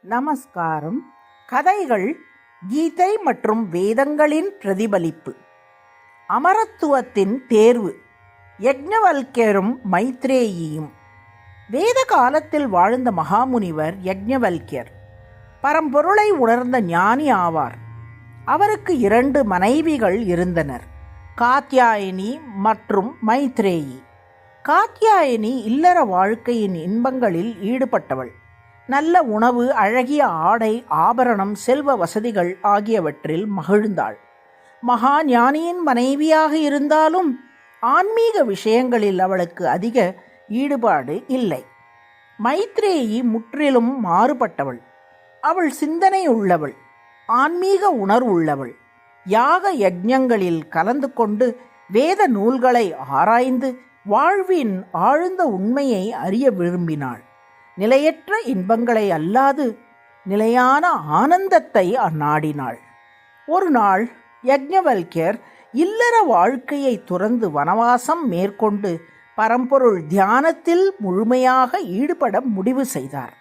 நமஸ்காரம். கதைகள் கீதை மற்றும் வேதங்களின் பிரதிபலிப்பு. அமரத்துவத்தின் தேர்வு. யக்ஞவல்க்யரும் மைத்ரேயியும். வேத காலத்தில் வாழ்ந்த மகாமுனிவர் யக்ஞவல்க்யர் பரம்பொருளை உணர்ந்த ஞானி ஆவார். அவருக்கு 2 மனைவிகள் இருந்தனர், காத்யாயினி மற்றும் மைத்ரேயி. காத்யாயினி இல்லற வாழ்க்கையின் இன்பங்களில் ஈடுபட்டவள். நல்ல உணவு, அழகிய ஆடை, ஆபரணம், செல்வ வசதிகள் ஆகியவற்றில் மகிழ்ந்தாள். மகா ஞானியின் மனைவியாக இருந்தாலும் ஆன்மீக விஷயங்களில் அவளுக்கு அதிக ஈடுபாடு இல்லை. மைத்ரேயி முற்றிலும் மாறுபட்டவள். அவள் சிந்தனை உள்ளவள், ஆன்மீக உணர்வுள்ளவள். யாக யஜ்ஞங்களில் கலந்து கொண்டு வேத நூல்களை ஆராய்ந்து வாழ்வின் ஆழ்ந்த உண்மையை அறிய விரும்பினாள். நிலையற்ற இன்பங்களை அல்லாது நிலையான ஆனந்தத்தை நாடினாள். ஒரு நாள் யக்ஞவல்க்யர் இல்லற வாழ்க்கையை துறந்து வனவாசம் மேற்கொண்டு பரம்பொருள் தியானத்தில் முழுமையாக ஈடுபட முடிவு செய்தார்.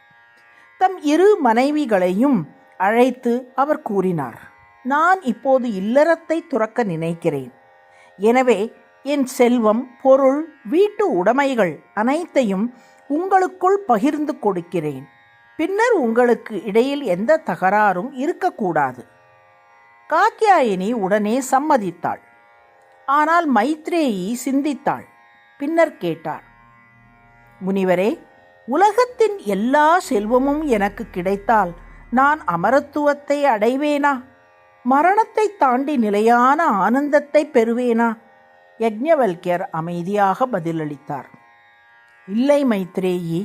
தம் 2 மனைவிகளையும் அழைத்து அவர் கூறினார், நான் இப்போது இல்லறத்தை துறக்க நினைக்கிறேன். எனவே என் செல்வம், பொருள், வீட்டு உடைமைகள் அனைத்தையும் உங்களுக்குள் பகிர்ந்து கொடுக்கிறேன். பின்னர் உங்களுக்கு இடையில் எந்த தகராறும் இருக்கக்கூடாது. காத்யாயினி உடனே சம்மதித்தாள். ஆனால் மைத்ரேயி சிந்தித்தாள். பின்னர் கேட்டாள், முனிவரே, உலகத்தின் எல்லா செல்வமும் எனக்கு கிடைத்தால் நான் அமரத்துவத்தை அடைவேனா? மரணத்தை தாண்டி நிலையான ஆனந்தத்தை பெறுவேனா? யக்ஞவல்க்யர் அமைதியாக பதிலளித்தார், இல்லை மைத்ரேயி,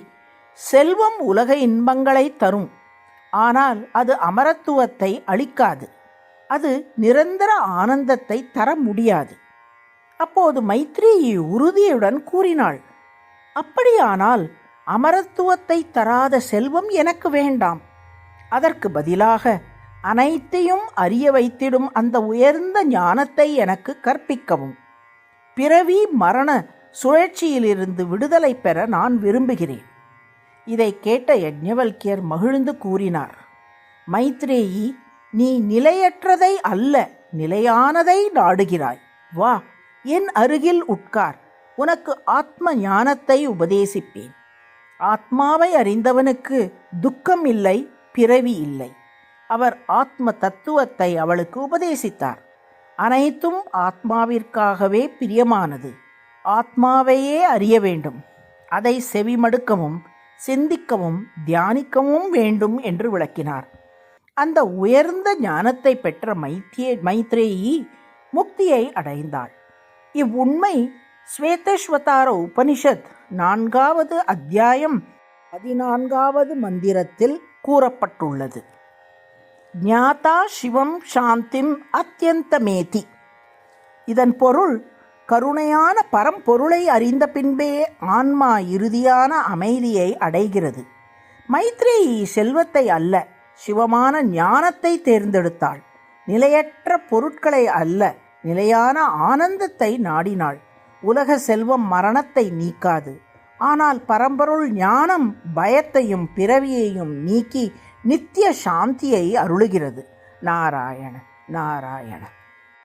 செல்வம் உலக இன்பங்களை தரும், ஆனால் அது அமரத்துவத்தை அளிக்காது. அது நிரந்தர ஆனந்தத்தை தர முடியாது. அப்போது மைத்ரேயி உறுதியுடன் கூறினாள், அப்படியானால் அமரத்துவத்தை தராத செல்வம் எனக்கு வேண்டாம். அதற்கு பதிலாக அனைத்தையும் அறிய வைத்திடும் அந்த உயர்ந்த ஞானத்தை எனக்கு கற்பிக்கவும். பிறவி மரண சுழற்சியிலிருந்து விடுதலை பெற நான் விரும்புகிறேன். இதை கேட்ட யக்ஞவல்க்யர் மகிழ்ந்து கூறினார், மைத்ரேயி, நீ நிலையற்றதை அல்ல, நிலையானதை நாடுகிறாய். வா, என் அருகில் உட்கார். உனக்கு ஆத்ம ஞானத்தை உபதேசிப்பேன். ஆத்மாவை அறிந்தவனுக்கு துக்கம் இல்லை, பிறவி இல்லை. அவர் ஆத்ம தத்துவத்தை அவளுக்கு உபதேசித்தார். அனைத்தும் ஆத்மாவிற்காகவே பிரியமானது. ஆத்மாவையே அறிய வேண்டும். அதை செவிமடுக்கவும் சிந்திக்கவும் தியானிக்கவும் வேண்டும் என்று விளக்கினார். அந்த உயர்ந்த ஞானத்தை பெற்ற மைத்ரேயி முக்தியை அடைந்தாள். இவ்வுண்மை ஸ்வேதஸ்வதார உபனிஷத் 4வது அத்தியாயம் 14வது மந்திரத்தில் கூறப்பட்டுள்ளது. ஞாதா சிவம் சாந்திம் அத்யந்தமேதி. இதன் பொருள், கருணையான பரம்பொருளை அறிந்த பின்பே ஆன்மா இறுதியான அமைதியை அடைகிறது. மைத்ரேயி செல்வத்தை அல்ல, சிவமான ஞானத்தை தேர்ந்தெடுத்தாள். நிலையற்ற பொருட்களை அல்ல, நிலையான ஆனந்தத்தை நாடினாள். உலக செல்வம் மரணத்தை நீக்காது. ஆனால் பரம்பொருள் ஞானம் பயத்தையும் பிறவியையும் நீக்கி நித்திய சாந்தியை அருளுகிறது. நாராயண நாராயண.